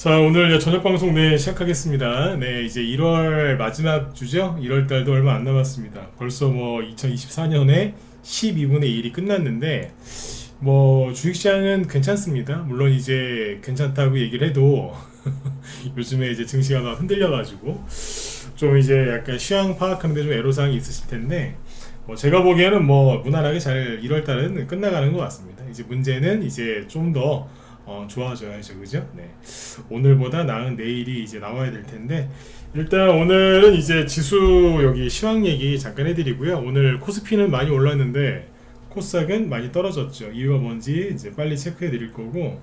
자, 오늘 저녁 방송 시작하겠습니다. 네, 이제 1월 마지막 주죠? 1월 달도 얼마 안 남았습니다. 벌써 2024년에 12분의 1이 끝났는데, 주식시장은 괜찮습니다. 물론 이제 괜찮다고 얘기를 해도, 요즘에 이제 증시가 막 흔들려가지고, 좀 이제 약간 시황 파악하는데 좀 애로사항이 있으실 텐데, 제가 보기에는 무난하게 잘 1월 달은 끝나가는 것 같습니다. 이제 문제는 이제 좀 더 좋아져야죠, 그죠? 네. 오늘보다 나은 내일이 이제 나와야 될 텐데, 일단 오늘은 이제 지수 여기 시황 얘기 잠깐 해드리고요. 오늘 코스피는 많이 올랐는데 코스닥은 많이 떨어졌죠. 이유가 뭔지 이제 빨리 체크해 드릴 거고,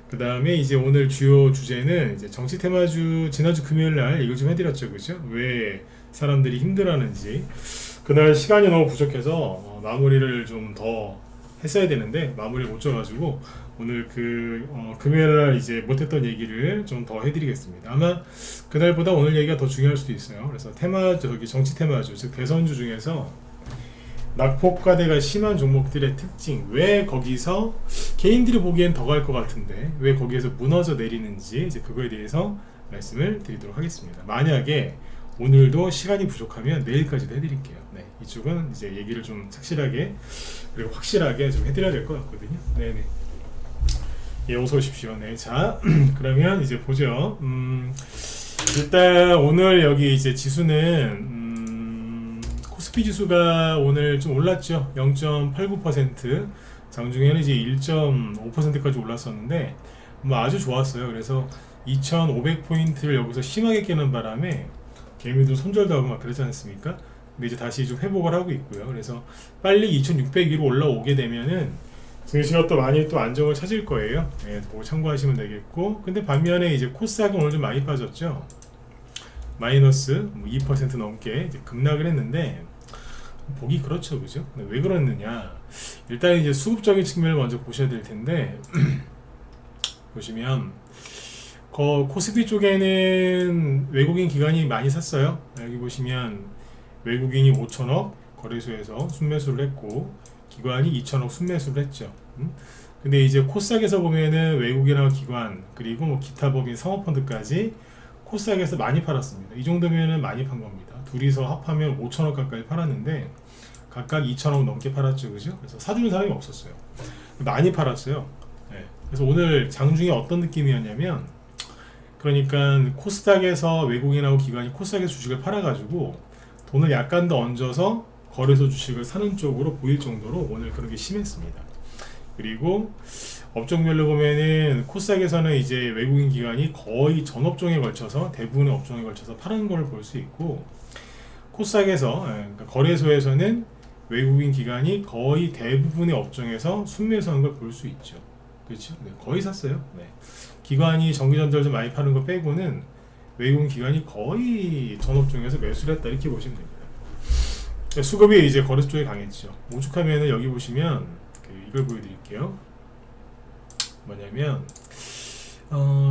그 다음에 이제 오늘 주요 주제는 이제 정치 테마주, 지난주 금요일 날 이거 좀 해드렸죠, 그죠? 왜 사람들이 힘들어하는지. 그날 시간이 너무 부족해서 마무리를 좀 더 했어야 되는데 마무리 못 져가지고 오늘 금요일날 이제 못했던 얘기를 좀 더 해드리겠습니다. 아마 그날보다 오늘 얘기가 더 중요할 수도 있어요. 그래서 정치 테마주, 즉 대선주 중에서 낙폭과대가 심한 종목들의 특징, 왜 거기서 개인들이 보기엔 더 갈 것 같은데 왜 거기에서 무너져 내리는지, 이제 그거에 대해서 말씀을 드리도록 하겠습니다. 만약에 오늘도 시간이 부족하면 내일까지도 해드릴게요. 네, 이쪽은 이제 얘기를 좀 착실하게 그리고 확실하게 좀 해드려야 될 것 같거든요. 네네. 예, 어서 오십시오. 네, 자, 그러면 이제 보죠. 일단 오늘 여기 이제 지수는 코스피 지수가 오늘 좀 올랐죠. 0.89%. 장중에는 이제 1.5%까지 올랐었는데 아주 좋았어요. 그래서 2,500포인트를 여기서 심하게 깨는 바람에 개미들 손절도 하고 막 그러지 않습니까? 근데 이제 다시 좀 회복을 하고 있고요. 그래서 빨리 2,600위로 올라오게 되면은 증시가 또 많이 또 안정을 찾을 거예요. 예, 그거 참고하시면 되겠고, 근데 반면에 이제 코스닥은 오늘 좀 많이 빠졌죠. 마이너스 2% 넘게 이제 급락을 했는데 보기 그렇죠, 그죠? 왜 그랬느냐? 일단 이제 수급적인 측면을 먼저 보셔야 될 텐데 보시면 코스피 쪽에는 외국인 기관이 많이 샀어요. 여기 보시면 외국인이 5천억 거래소에서 순매수를 했고 기관이 2천억 순매수를 했죠. 근데 이제 코스닥에서 보면은 외국인하고 기관 그리고 기타 법인 사모펀드까지 코스닥에서 많이 팔았습니다. 이 정도면은 많이 판 겁니다. 둘이서 합하면 5천억 가까이 팔았는데 각각 2천억 넘게 팔았죠, 그죠? 그래서 사주는 사람이 없었어요. 많이 팔았어요. 네. 그래서 오늘 장중에 어떤 느낌이었냐면, 그러니까 코스닥에서 외국인하고 기관이 코스닥에서 주식을 팔아가지고 돈을 약간 더 얹어서 거래소 주식을 사는 쪽으로 보일 정도로 오늘 그런 게 심했습니다. 그리고 업종별로 보면은 코스닥에서는 이제 외국인 기관이 거의 전 업종에 걸쳐서 대부분의 업종에 걸쳐서 파는 걸 볼 수 있고, 코스닥에서 그러니까 거래소에서는 외국인 기관이 거의 대부분의 업종에서 순매수하는 걸 볼 수 있죠. 그렇죠? 네, 거의 샀어요. 네. 기관이 전기전자를 좀 많이 파는 거 빼고는 외국인 기관이 거의 전 업종에서 매수를 했다 이렇게 보시면 됩니다. 수급이 이제 거래소 쪽에 강했죠. 오죽하면은 여기 보시면 이걸 보여드릴게요. 뭐냐면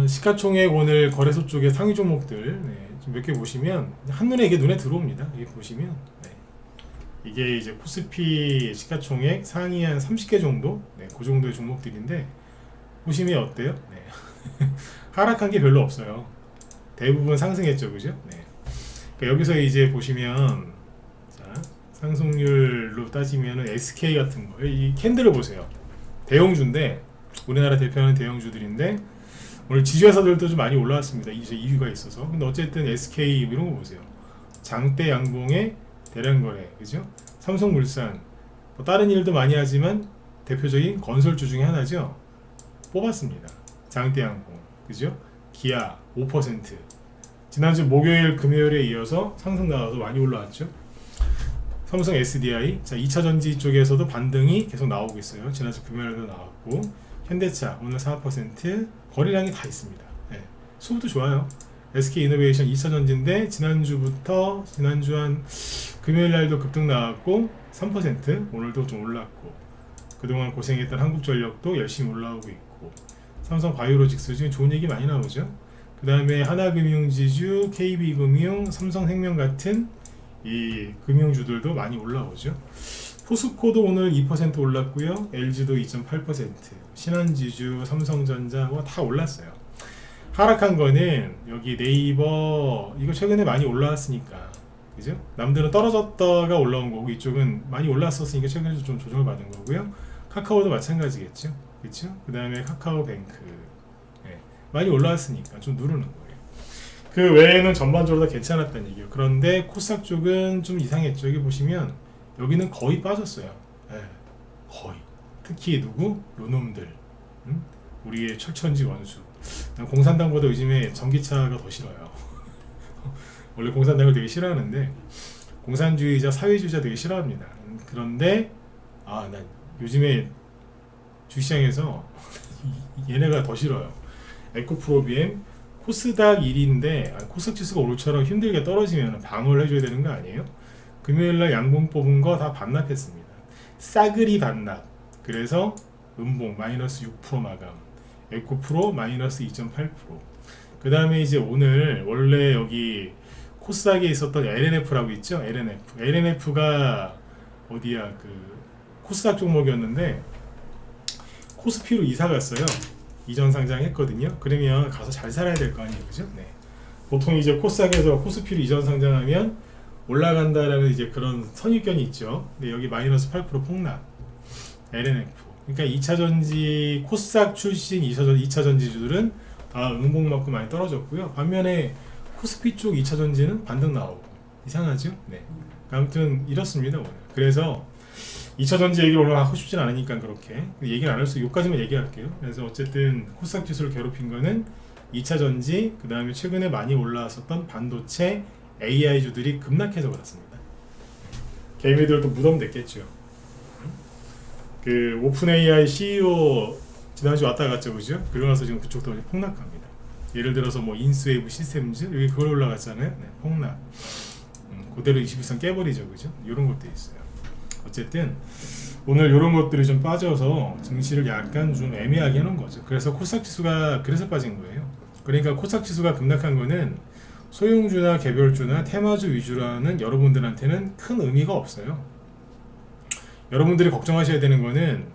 시가총액 오늘 거래소 쪽에 상위 종목들 몇 개 보시면 한눈에 이게 눈에 들어옵니다. 이게 보시면 이게 이제 코스피 시가총액 상위 한 30개 정도, 그 정도의 종목들인데 보시면 어때요? 하락한 게 별로 없어요. 대부분 상승했죠, 그죠? 그러니까 여기서 이제 보시면 상승률로 따지면은 SK 같은 거, 이 캔들을 보세요. 대형주인데 우리나라 대표하는 대형주들인데 오늘 지주회사들도 좀 많이 올라왔습니다. 이제 이유가 있어서. 근데 어쨌든 SK 이런 거 보세요. 장대 양봉의 대량 거래, 그죠? 삼성물산, 다른 일도 많이 하지만 대표적인 건설주 중에 하나죠. 뽑았습니다. 장대 양봉, 그죠? 기아 5%. 지난주 목요일, 금요일에 이어서 상승 나와서 많이 올라왔죠. 삼성 SDI, 자 2차전지 쪽에서도 반등이 계속 나오고 있어요. 지난주 금요일에도 나왔고, 현대차 오늘 4%, 거래량이 다 있습니다. 수급도 좋아요. SK이노베이션 2차전지인데 지난주 한 금요일 날도 급등 나왔고 3%, 오늘도 좀 올랐고, 그동안 고생했던 한국전력도 열심히 올라오고 있고, 삼성 바이오로직스 중에 좋은 얘기 많이 나오죠. 그 다음에 하나금융지주, KB금융, 삼성생명 같은 이 금융주들도 많이 올라오죠. 포스코도 오늘 2% 올랐고요. LG도 2.8%, 신한지주, 삼성전자 다 올랐어요. 하락한 거는 여기 네이버 이거 최근에 많이 올라왔으니까, 그죠? 남들은 떨어졌다가 올라온 거고 이쪽은 많이 올랐었으니까 최근에 좀 조정을 받은 거고요. 카카오도 마찬가지겠죠, 그렇죠? 그 다음에 카카오뱅크, 네, 많이 올라왔으니까 좀 누르는 거예요. 그 외에는 전반적으로 다 괜찮았다는 얘기예요. 그런데 코스닥 쪽은 좀 이상했죠. 여기 보시면 여기는 거의 빠졌어요. 네, 거의. 특히 누구? 요놈들, 우리의 철천지 원수. 난 공산당보다 요즘에 전기차가 더 싫어요. 원래 공산당을 되게 싫어하는데 공산주의자, 사회주의자 되게 싫어합니다. 그런데 난 요즘에 주시장에서 얘네가 더 싫어요. 에코프로비엠, 코스닥 1위인데 코스닥 지수가 오늘처럼 힘들게 떨어지면 방어를 해줘야 되는 거 아니에요? 금요일날 양봉 뽑은 거 다 반납했습니다. 싸그리 반납. 그래서 음봉 마이너스 6% 마감, 에코프로 마이너스 2.8%. 그 다음에 이제 오늘 원래 여기 코스닥에 있었던 LNF라고 있죠. LNF가 어디야, 그 코스닥 종목이었는데 코스피로 이사 갔어요. 이전 상장했거든요. 그러면 가서 잘 살아야 될 거 아니에요, 그죠? 네. 보통 이제 코스닥에서 코스피로 이전 상장하면 올라간다라는 이제 그런 선입견이 있죠. 근데 여기 마이너스 8% 폭락. LNF. 그러니까 2차전지 코스닥 출신 2차전지주들은 응봉 맞고 많이 떨어졌고요. 반면에 코스피 쪽 2차전지는 반등 나오고. 이상하죠? 네. 아무튼 이렇습니다 오늘. 그래서 2차전지 얘기를 오늘 하고 싶진 않으니까 그렇게 얘기를 안 할 수, 여기까지만 얘기할게요. 그래서 어쨌든 코스닥 지수를 괴롭힌 거는 2차전지, 그 다음에 최근에 많이 올라왔었던 반도체, AI주들이 급락해서 그렇습니다. 개미들도 무덤됐겠죠. 그 오픈 AI CEO 지난주 왔다 갔죠, 그죠? 그러고 나서 지금 그쪽도 폭락합니다. 예를 들어서 뭐 인스웨이브 시스템즈 여기 그걸 올라갔잖아요. 네, 폭락. 그대로 21선 깨버리죠, 그죠? 이런 것도 있어요. 어쨌든 오늘 이런 것들이 좀 빠져서 증시를 약간 좀 애매하게 하는 거죠. 그래서 코스닥 지수가 그래서 빠진 거예요. 그러니까 코스닥 지수가 급락한 거는 소형주나 개별주나 테마주 위주라는 여러분들한테는 큰 의미가 없어요. 여러분들이 걱정하셔야 되는 거는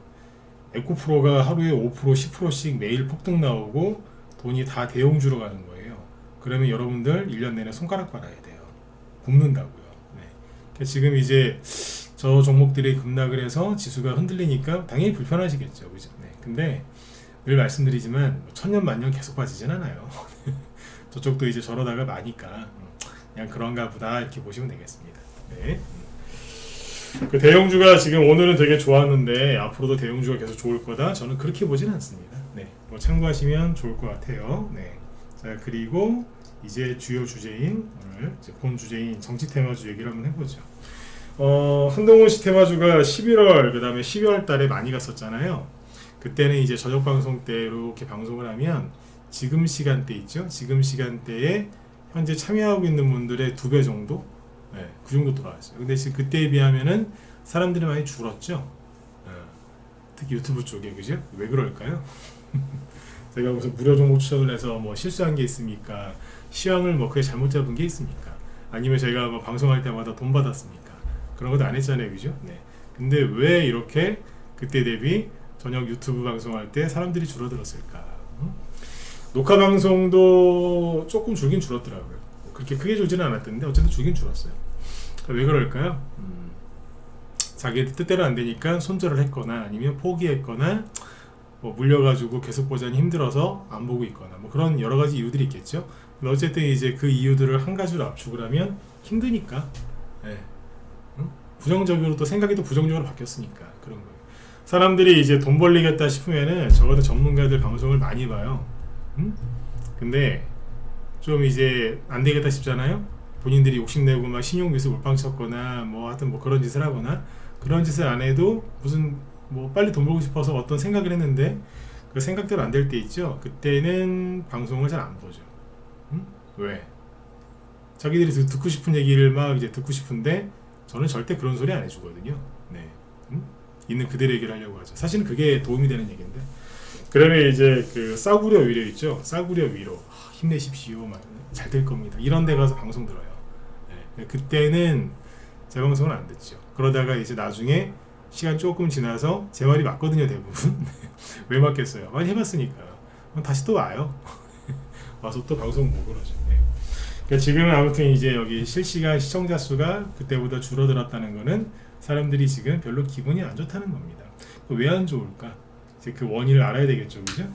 에코프로가 하루에 5% 10%씩 매일 폭등 나오고 돈이 다 대용주로 가는 거예요. 그러면 여러분들 1년 내내 손가락 빨아야 돼요. 굶는다고요. 네. 지금 이제 저 종목들이 급락을 해서 지수가 흔들리니까 당연히 불편하시겠죠, 그죠? 네. 근데 늘 말씀드리지만 천년 만년 계속 빠지진 않아요. 저쪽도 이제 저러다가 마니까 그냥 그런가 보다 이렇게 보시면 되겠습니다. 네. 그 대형주가 지금 오늘은 되게 좋았는데 앞으로도 대형주가 계속 좋을 거다, 저는 그렇게 보진 않습니다. 네, 뭐 참고하시면 좋을 것 같아요. 네, 자 그리고 이제 주요 주제인 오늘 이제 본 주제인 정치 테마주 얘기를 한번 해보죠. 한동훈 씨 테마주가 11월 그 다음에 12월 달에 많이 갔었잖아요. 그때는 이제 저녁 방송 때 이렇게 방송을 하면 지금 시간대 있죠. 지금 시간대에 현재 참여하고 있는 분들의 2배 정도, 네, 그 정도 돌아왔어요. 근데 지금 그때에 비하면은 사람들이 많이 줄었죠. 특히 유튜브 쪽에, 그죠? 왜 그럴까요? 제가 무슨 무료 정보 추천을 해서 뭐 실수한 게 있습니까? 시황을 뭐 그게 잘못 잡은 게 있습니까? 아니면 제가 뭐 방송할 때마다 돈 받았습니까? 그런 것도 안 했잖아요, 그죠? 네. 근데 왜 이렇게 그때 대비 저녁 유튜브 방송할 때 사람들이 줄어들었을까? 녹화 방송도 조금 줄긴 줄었더라고요. 그렇게 크게 줄지는 않았던데 어쨌든 줄긴 줄었어요. 왜 그럴까요? 자기들 뜻대로 안 되니까 손절을 했거나 아니면 포기했거나 뭐 물려가지고 계속 보자니 힘들어서 안 보고 있거나 뭐 그런 여러 가지 이유들이 있겠죠. 근데 어쨌든 이제 그 이유들을 한 가지로 압축을 하면 힘드니까, 네. 부정적으로 또 생각이 또 부정적으로 바뀌었으니까 그런 거예요. 사람들이 이제 돈 벌리겠다 싶으면은 적어도 전문가들 방송을 많이 봐요. 근데 좀 이제 안 되겠다 싶잖아요. 본인들이 욕심내고 막 신용미수 몰빵 쳤거나 뭐 하여튼 뭐 그런 짓을 하거나, 그런 짓을 안 해도 무슨 뭐 빨리 돈 벌고 싶어서 어떤 생각을 했는데 그 생각대로 안 될 때 있죠. 그때는 방송을 잘 안 보죠. 왜? 자기들이 듣고 싶은 얘기를 막 이제 듣고 싶은데 저는 절대 그런 소리 안 해주거든요. 네. 있는 그대로 얘기를 하려고 하죠. 사실은 그게 도움이 되는 얘기인데. 그러면 이제 그 싸구려 위로 있죠. 싸구려 위로 힘내십시오. 잘 될 겁니다. 이런 데 가서 방송 들어요. 네. 그때는 제 방송을 안 듣죠. 그러다가 이제 나중에 시간 조금 지나서 제 말이 맞거든요, 대부분. 왜 맞겠어요? 많이 해봤으니까요. 다시 또 와요. 와서 또 방송 보고 그러죠. 네. 그러니까 지금 아무튼 이제 여기 실시간 시청자 수가 그때보다 줄어들었다는 거는 사람들이 지금 별로 기분이 안 좋다는 겁니다. 왜 안 좋을까? 이제 그 원인을 알아야 되겠죠, 그죠?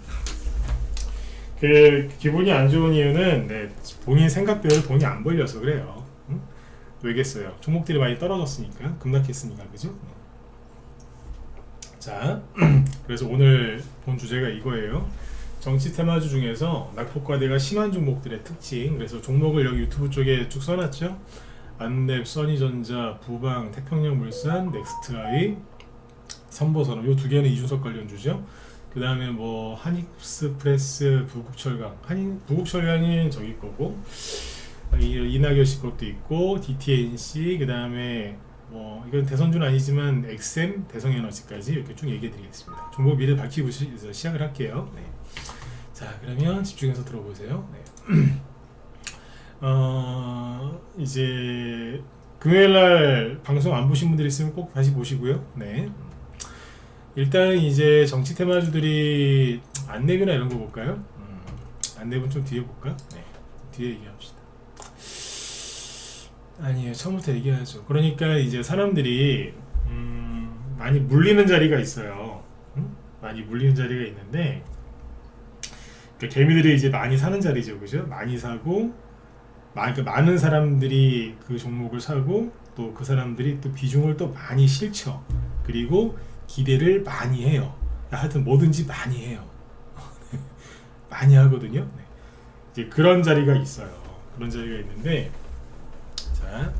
그 기분이 안 좋은 이유는 네, 본인 생각대로 돈이 안 벌려서 그래요. 응? 왜겠어요? 종목들이 많이 떨어졌으니까, 급락했으니까, 그죠? 자, 그래서 오늘 본 주제가 이거예요. 정치 테마주 중에서 낙폭과대가 심한 종목들의 특징. 그래서 종목을 여기 유튜브 쪽에 쭉 써놨죠. 안랩, 써니전자, 부방, 태평양물산, 넥스트아이, 선보산업. 요 두 개는 이준석 관련주죠. 그 다음에 뭐 한익스프레스, 부국철강. 부국철강이 저기 거고, 이낙연 씨 것도 있고, DTNC, 그 다음에 뭐 이건 대선주는 아니지만 엑셈, 대성에너지까지 이렇게 쭉 얘기해드리겠습니다. 종목 미래 밝히고 시작을 할게요. 네. 자, 그러면 집중해서 들어보세요. 네. 이제 금요일날 방송 안 보신 분들 있으면 꼭 다시 보시고요. 네. 일단은 이제 정치 테마주들이 안랩이나 이런 거 볼까요? 안랩은 좀 뒤에 볼까? 네. 뒤에 얘기합시다. 아니에요. 처음부터 얘기하죠. 그러니까 이제 사람들이 많이 물리는 자리가 있어요. 많이 물리는 자리가 있는데 그러니까 개미들이 이제 많이 사는 자리죠, 그죠? 많이 사고 그러니까 많은 사람들이 그 종목을 사고 또 그 사람들이 또 비중을 또 많이 실쳐 그리고 기대를 많이 해요. 하여튼 뭐든지 많이 해요. 많이 하거든요. 네. 이제 그런 자리가 있어요. 그런 자리가 있는데 자,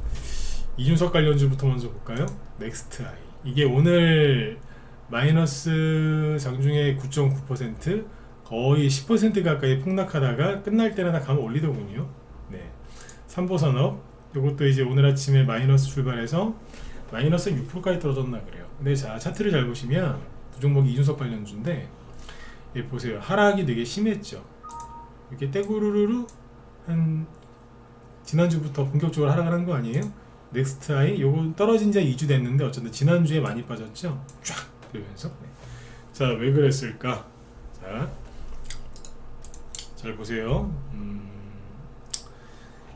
이준석 관련주부터 먼저 볼까요? 넥스트아이. 이게 오늘 마이너스 장중에 9.9% 거의 10% 가까이 폭락하다가 끝날 때는 다 감을 올리더군요. 네. 삼보산업 이것도 이제 오늘 아침에 마이너스 출발해서 마이너스 6%까지 떨어졌나 그래요. 근데 자, 차트를 잘 보시면 두 종목이 이준석 관련주인데 예, 보세요. 하락이 되게 심했죠. 이렇게 떼구르르르 한 지난주부터 본격적으로 하락하는 거 아니에요? 넥스트아이 요거 떨어진 지 2주 됐는데 어쨌든 지난주에 많이 빠졌죠? 쫙 그러면서 네. 자, 왜 그랬을까? 자, 잘 보세요.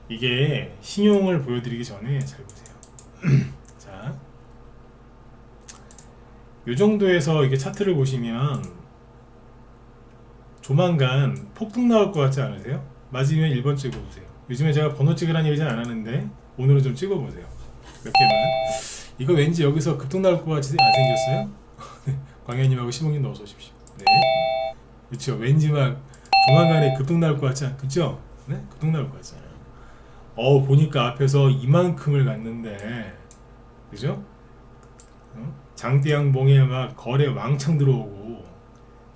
이게 신용을 보여드리기 전에 잘 보세요. 자, 요 정도에서 이렇게 차트를 보시면 조만간 폭등 나올 것 같지 않으세요? 맞으면 1번 찍어보세요. 요즘에 제가 번호 찍으라는 얘기는 안 하는데 오늘은 좀 찍어보세요. 몇 개만. 이거 왠지 여기서 급등 나올 것 같이 안 생겼어요? 광현님하고 시몽님도 어서 오십시오. 네. 그렇죠. 왠지 막 조만간에 급등 나올 것 같지 않? 그렇죠? 네? 급등 나올 것 같잖아요. 보니까 앞에서 이만큼을 갔는데, 그죠? 장대양봉에 막 거래 왕창 들어오고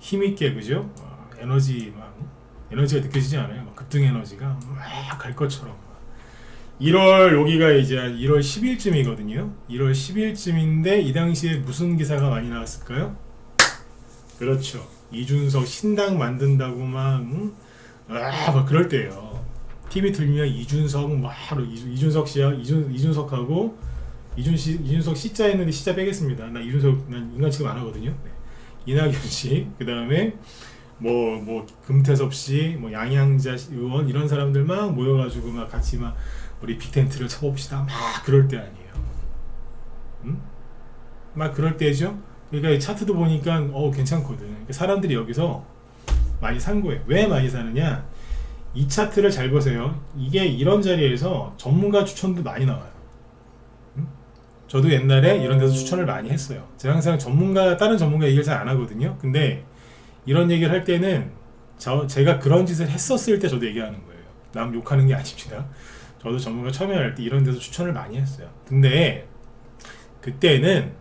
힘있게 그죠? 에너지가 느껴지지 않아요? 막 급등 에너지가 막 갈 것처럼. 1월 여기가 이제 1월 10일쯤이거든요. 1월 10일쯤인데 이 당시에 무슨 기사가 많이 나왔을까요? 그렇죠. 이준석 신당 만든다고 막 그럴 때예요. TV 틀면 이준석 이준석 씨야 이준석하고 이준석 C자 했는데 C자 빼겠습니다. 난 인간 취급 안 하거든요. 네. 이낙연 씨, 그 다음에 뭐 금태섭 씨, 뭐 양양자 의원 이런 사람들 막 모여가지고 막 같이 막 우리 빅텐트를 쳐봅시다. 막 그럴 때 아니에요. 막 그럴 때죠. 그러니까 이 차트도 보니까 괜찮거든. 그러니까 사람들이 여기서 많이 산 거예요. 왜 많이 사느냐? 이 차트를 잘 보세요. 이게 이런 자리에서 전문가 추천도 많이 나와요. 저도 옛날에 이런 데서 추천을 많이 했어요. 제가 항상 다른 전문가 얘기를 잘 안 하거든요. 근데 이런 얘기를 할 때는 제가 그런 짓을 했었을 때 저도 얘기하는 거예요. 남 욕하는 게 아닙니다. 저도 전문가 처음에 할 때 이런 데서 추천을 많이 했어요. 근데 그때는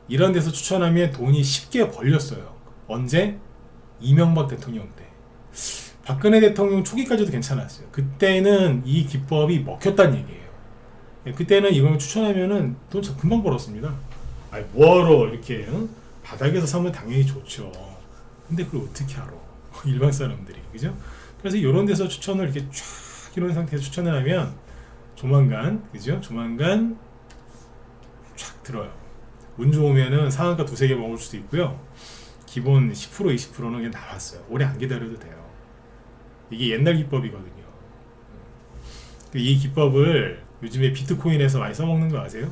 이런 데서 추천하면 돈이 쉽게 벌렸어요. 언제? 이명박 대통령 때. 박근혜 대통령 초기까지도 괜찮았어요. 그때는 이 기법이 먹혔다는 얘기예요. 그때는 이걸 추천하면은 돈 금방 벌었습니다. 아니 뭐하러 이렇게 바닥에서 사면 당연히 좋죠. 근데 그걸 어떻게 알아? 일반 사람들이 그죠? 그래서 이런 데서 추천을 이렇게 쫙 이런 상태에서 추천을 하면 조만간 그죠? 조만간 쫙 들어요. 운 좋으면은 상한가 두세 개 먹을 수도 있고요. 기본 10% 20%는 그냥 나왔어요. 오래 안 기다려도 돼요. 이게 옛날 기법이거든요. 이 기법을 요즘에 비트코인에서 많이 써먹는 거 아세요?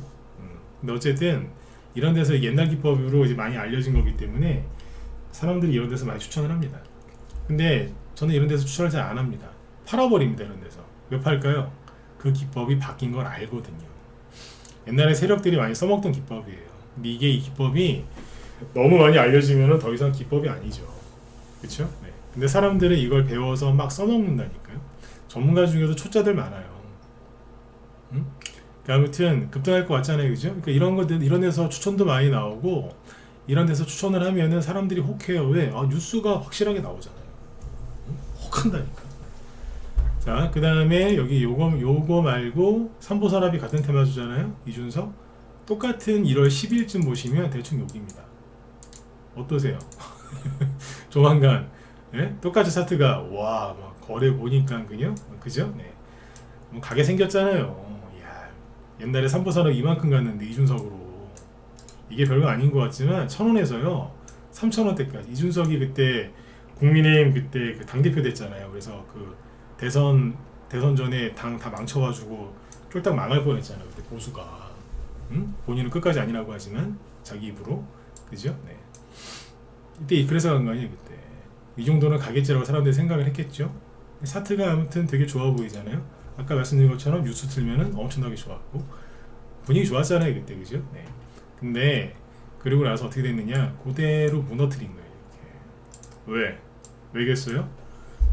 근데 어쨌든 이런 데서 옛날 기법으로 이제 많이 알려진 거기 때문에 사람들이 이런 데서 많이 추천을 합니다. 근데 저는 이런 데서 추천을 잘 안 합니다. 팔아버립니다. 이런 데서. 왜 팔까요? 그 기법이 바뀐 걸 알거든요. 옛날에 세력들이 많이 써먹던 기법이에요. 근데 이게 이 기법이 너무 많이 알려지면 더 이상 기법이 아니죠. 그쵸? 네. 근데 사람들은 이걸 배워서 막 써먹는다니까요. 전문가 중에도 초짜들 많아요. 그러니까 아무튼 급등할 것 같잖아요. 그죠? 그러니까 이런 것들, 이런 데서 추천도 많이 나오고, 이런 데서 추천을 하면은 사람들이 혹해요. 왜? 뉴스가 확실하게 나오잖아요. 혹한다니까. 자, 그 다음에 여기 요거 말고 삼보산업이 같은 테마 주잖아요. 이준석. 똑같은 1월 10일쯤 보시면 대충 여기입니다. 어떠세요? 조만간 똑같이 차트가 막 거래 보니까 그죠? 네. 뭐 가게 생겼잖아요. 야, 옛날에 삼보산업 이만큼 갔는데 이준석으로 이게 별거 아닌 것 같지만 1,000원에서요 3,000원대까지. 이준석이 그때 국민의힘 그때 그 당대표 됐잖아요. 그래서 그 대선 전에 당 다 망쳐가지고 쫄딱 망할 뻔했잖아요. 그때 보수가. 본인은 끝까지 아니라고 하지만 자기 입으로. 그죠? 네. 이때 그래서 간 거 아니에요. 그때 이 정도는 가겠지라고 사람들이 생각을 했겠죠. 차트가 아무튼 되게 좋아 보이잖아요. 아까 말씀드린 것처럼 뉴스 틀면은 엄청나게 좋았고 분위기 좋았잖아요. 그때. 그죠? 네. 근데 그리고 나서 어떻게 됐느냐, 그대로 무너뜨린 거예요. 이렇게. 왜? 왜겠어요?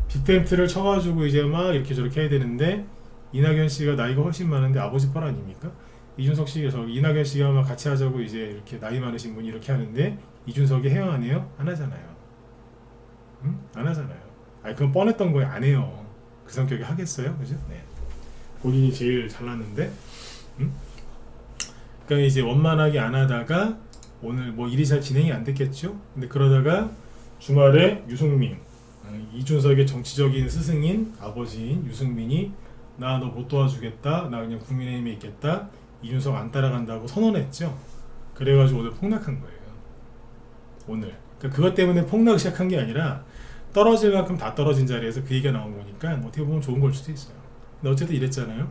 빅텐트를 쳐가지고 이제 막 이렇게 저렇게 해야 되는데, 이낙연 씨가 나이가 훨씬 많은데 아버지 뻘 아닙니까? 이준석 씨가 이낙연 씨가 막 같이 하자고 이제 이렇게 나이 많으신 분이 이렇게 하는데 이준석이 해요 안 해요? 안 하잖아요. 안 하잖아요. 아니 그건 뻔했던 거예요. 안 해요. 그 성격이 하겠어요? 그죠? 네. 본인이 제일 잘났는데. 그러니까 이제 원만하게 안 하다가 오늘 뭐 일이 잘 진행이 안 됐겠죠. 근데 그러다가 주말에 유승민, 이준석의 정치적인 스승인 아버지인 유승민이 나 너 못 도와주겠다, 나 그냥 국민의힘에 있겠다, 이준석 안 따라간다고 선언했죠. 그래가지고 오늘 폭락한 거예요. 오늘. 그러니까 그것 때문에 폭락 시작한 게 아니라 떨어질 만큼 다 떨어진 자리에서 그 얘기가 나온 거니까 어떻게 보면 좋은 걸 수도 있어요. 근데 어쨌든 이랬잖아요.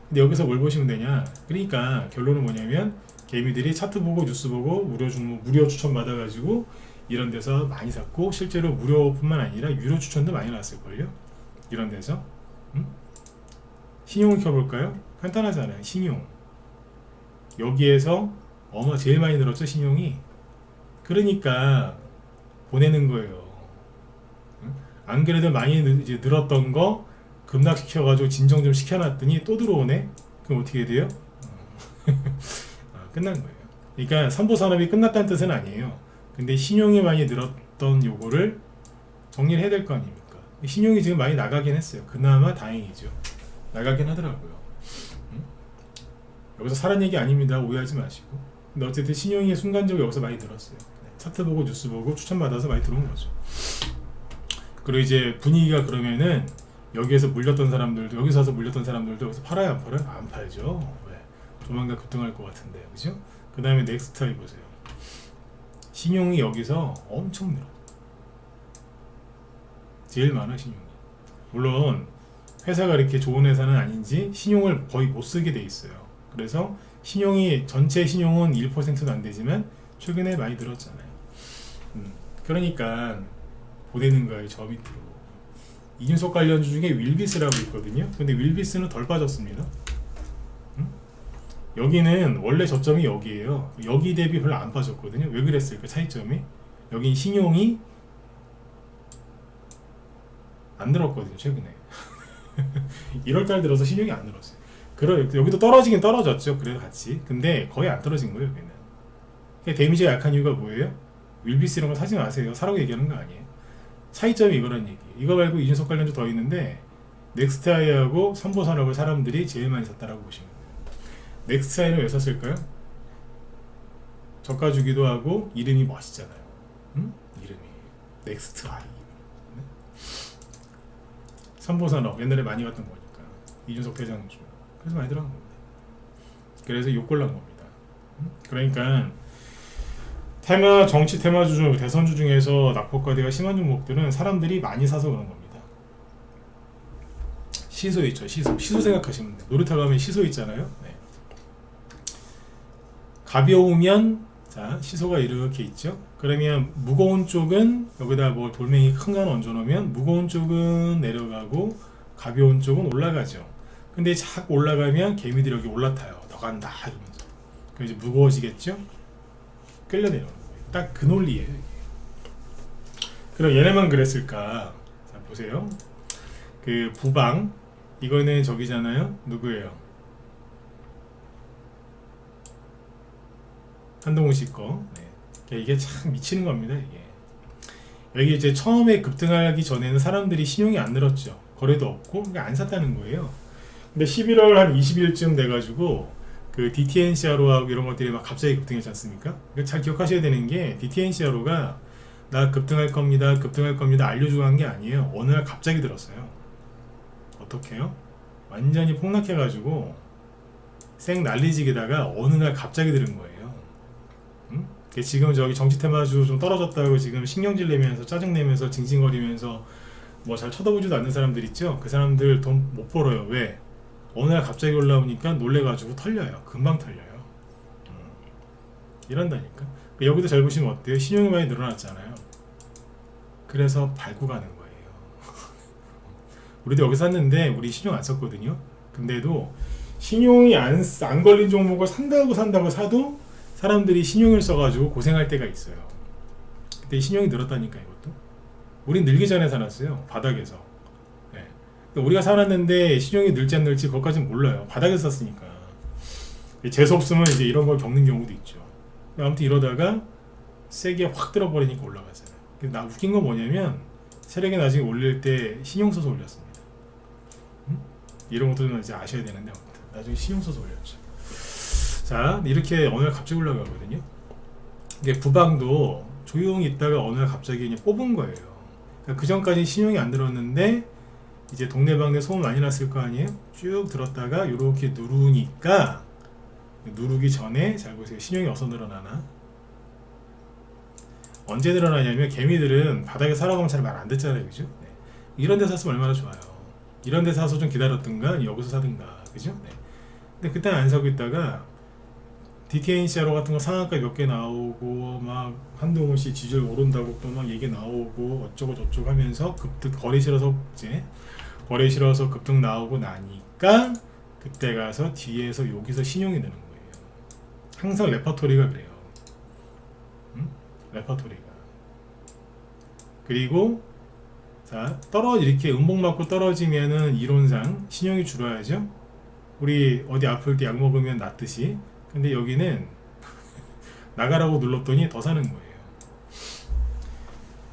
근데 여기서 뭘 보시면 되냐? 그러니까 결론은 뭐냐면 개미들이 차트 보고 뉴스 보고 무료 추천 받아가지고 이런 데서 많이 샀고, 실제로 무료뿐만 아니라 유료 추천도 많이 나왔을걸요? 이런 데서. 신용을 켜볼까요? 간단하잖아요. 신용. 여기에서 제일 많이 늘었죠, 신용이. 그러니까 보내는 거예요. 안 그래도 많이 이제 늘었던 거 급락시켜가지고 진정 좀 시켜놨더니 또 들어오네? 그럼 어떻게 돼요? 끝난 거예요. 그러니까 삼보산업이 끝났다는 뜻은 아니에요. 근데 신용이 많이 늘었던 요거를 정리를 해야 될 거 아닙니까? 신용이 지금 많이 나가긴 했어요. 그나마 다행이죠. 나가긴 하더라고요. 여기서 사란 얘기 아닙니다. 오해하지 마시고. 근데 어쨌든 신용이 순간적으로 여기서 많이 늘었어요. 차트 보고 뉴스 보고 추천받아서 많이 들어온 거죠. 그리고 이제 분위기가 그러면은 여기에서 물렸던 사람들도, 여기서 와서 물렸던 사람들도 여기서 팔아요 안 팔아요? 안 팔죠. 왜? 조만간 급등할 것 같은데. 그죠? 그 다음에 넥스트아이 보세요. 신용이 여기서 엄청 늘어. 제일 많아, 신용이. 물론 회사가 이렇게 좋은 회사는 아닌지 신용을 거의 못 쓰게 돼 있어요. 그래서 신용이, 전체 신용은 1%도 안 되지만 최근에 많이 늘었잖아요. 그러니까 보내는 거예요. 저 밑으로. 이준석 관련주 중에 윌비스라고 있거든요. 근데 윌비스는 덜 빠졌습니다. 여기는 원래 저점이 여기에요. 여기 대비 별로 안 빠졌거든요. 왜 그랬을까? 차이점이. 여긴 신용이 안 늘었거든요. 최근에. 1월달 들어서 신용이 안 늘었어요. 여기도 떨어지긴 떨어졌죠. 그래도 같이. 근데 거의 안 떨어진 거예요. 여기는. 그러니까 데미지가 약한 이유가 뭐예요? 윌비스 이런 거 사지 마세요. 사라고 얘기하는 거 아니에요. 차이점이 이거란 얘기. 이거 말고 이준석 관련주 더 있는데 넥스트아이하고 삼보산업을 사람들이 제일 많이 샀다라고 보시면 돼요. 넥스트아이는 왜 샀을까요? 저가 주기도 하고 이름이 멋있잖아요. 이름이 넥스트아이. 삼보산업 옛날에 많이 갔던 거니까 이준석 대장주. 그래서 많이 들어간 겁니다. 그래서 욕골난 겁니다. 그러니까 정치 테마주 중, 대선주 중에서 낙폭과대가 심한 종목들은 사람들이 많이 사서 그런 겁니다. 시소 있죠. 시소 생각하시면 돼요. 놀이터 가면 시소 있잖아요. 네. 가벼우면 자 시소가 이렇게 있죠. 그러면 무거운 쪽은 여기다 뭐 돌멩이 큰 거 얹어 놓으면 무거운 쪽은 내려가고 가벼운 쪽은 올라가죠. 근데 자꾸 올라가면 개미들이 여기 올라타요. 더 간다 이러면서. 그럼 이제 무거워지겠죠. 끌려 내려오는 거예요. 딱 그 논리예요. 이게. 그럼 얘네만 그랬을까? 자 보세요. 그 부방 이거는 저기잖아요. 누구예요? 한동훈 씨 거. 네. 이게 참 미치는 겁니다. 이게 여기 이제 처음에 급등하기 전에는 사람들이 신용이 안 늘었죠. 거래도 없고 그러니까 안 샀다는 거예요. 근데 11월 한 20일쯤 돼가지고 그 DTNCRO하고 이런 것들이 막 갑자기 급등했지 않습니까? 잘 기억하셔야 되는 게 DTNCRO가 나 급등할 겁니다, 급등할 겁니다 알려주고 한 게 아니에요. 어느 날 갑자기 들었어요. 어떻게요? 완전히 폭락해가지고 생 난리지기다가 어느 날 갑자기 들은 거예요. 응? 지금 저기 정치 테마주 좀 떨어졌다고 지금 신경질 내면서 짜증 내면서 징징거리면서 뭐 잘 쳐다보지도 않는 사람들 있죠? 그 사람들 돈 못 벌어요. 왜? 어느 날 갑자기 올라오니까 놀래가지고 털려요. 금방 털려요. 이런다니까. 여기도 잘 보시면 어때요? 신용이 많이 늘어났잖아요. 그래서 밟고 가는 거예요. 우리도 여기 샀는데 우리 신용 안 썼거든요. 근데도 신용이 안 걸린 종목을 산다고 사도 사람들이 신용을 써가지고 고생할 때가 있어요. 그때 신용이 늘었다니까 이것도. 우린 늘기 전에 사놨어요. 바닥에서. 네. 우리가 사놨는데 신용이 늘지 안 늘지 그것까지는 몰라요. 바닥에서 샀으니까. 재수 없으면 이제 이런 걸 겪는 경우도 있죠. 아무튼 이러다가 세게 확 들어버리니까 올라가잖아요. 나 웃긴 건 뭐냐면 세력이 나중에 올릴 때 신용 써서 올렸습니다. 이런 것들은 이제 아셔야 되는데 나중에 신용 써서 올렸죠. 자 이렇게 어느 날 갑자기 올라가거든요. 이게 부방도 조용히 있다가 어느 날 갑자기 그냥 뽑은 거예요. 그러니까 그 전까지 신용이 안 들었는데 이제 동네방네 소문 많이 났을 거 아니에요. 쭉 들었다가 이렇게 누르니까 누르기 전에 잘 보세요. 신용이 어디서 늘어나나? 언제 늘어나냐면 개미들은 바닥에 살아가면 잘 말 안 듣잖아요. 그죠? 네. 이런 데 샀으면 얼마나 좋아요. 이런 데 사서 좀 기다렸든가 여기서 사든가. 그죠? 네. 근데 그때는 안 사고 있다가 DTNCRO 같은 거 상한가 몇 개 나오고 막 한동훈 씨 지지율 오른다고 또 막 얘기 나오고 어쩌고 저쩌고 하면서 급등 거래 싫어서 이제 거래 싫어서 급등 나오고 나니까 그때 가서 뒤에서 여기서 신용이 느는 거예요. 항상 레퍼토리가 그래요. 응? 레퍼토리가. 그리고 자 이렇게 음봉 맞고 떨어지면은 이론상 신용이 줄어야죠. 우리 어디 아플 때 약 먹으면 낫듯이. 근데 여기는 나가라고 눌렀더니 더 사는 거예요.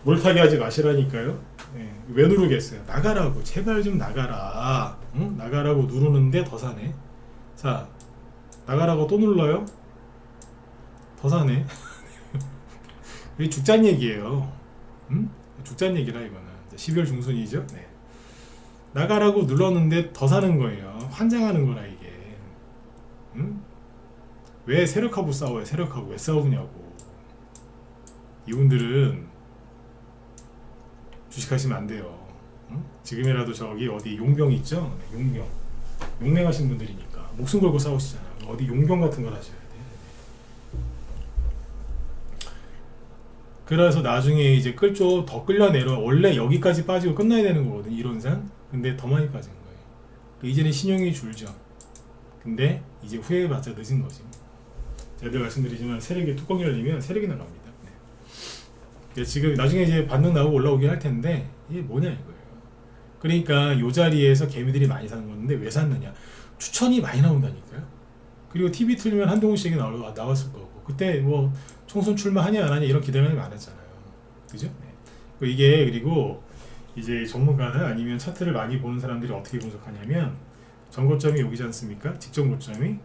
물타기 하지 마시라니까요. 네. 왜 누르겠어요? 나가라고 제발 좀 나가라. 응? 나가라고 누르는데 더 사네. 자 나가라고 또 눌러요. 더 사네. 이게 죽잔 얘기예요. 응? 죽잔 얘기라 이거는 12월 중순이죠. 네. 나가라고 눌렀는데 더 사는 거예요. 환장하는 거라 이게. 응? 왜 세력하고 싸워요? 세력하고 왜 싸우냐고. 이분들은 주식하시면 안 돼요. 응? 지금이라도 저기 어디 용병 있죠? 네, 용병. 용맹하신 분들이니까 목숨 걸고 싸우시잖아요. 어디 용병 같은 걸 하셔야 돼. 그래서 나중에 이제 끌죠. 더 끌려내려. 원래 여기까지 빠지고 끝나야 되는 거거든 이론상. 근데 더 많이 빠진 거예요. 이제는 신용이 줄죠. 근데 이제 후회해봤자 늦은 거지. 제가 늘 말씀드리지만 세력이 뚜껑이 열리면 세력이 나갑니다. 네. 지금 나중에 이제 반등 나오고 올라오긴 할 텐데 이게 뭐냐 이거예요. 그러니까 요 자리에서 개미들이 많이 사는 건데 왜 샀느냐. 추천이 많이 나온다니까요. 그리고 TV 틀면 한동훈 씨 얘기 나왔을 거고 그때 뭐 총선 출마하냐 안 하냐 이런 기대감이 많았잖아요. 그죠? 네. 이게 그리고 이제 전문가나 아니면 차트를 많이 보는 사람들이 어떻게 분석하냐면 전고점이 여기지 않습니까? 직전 고점이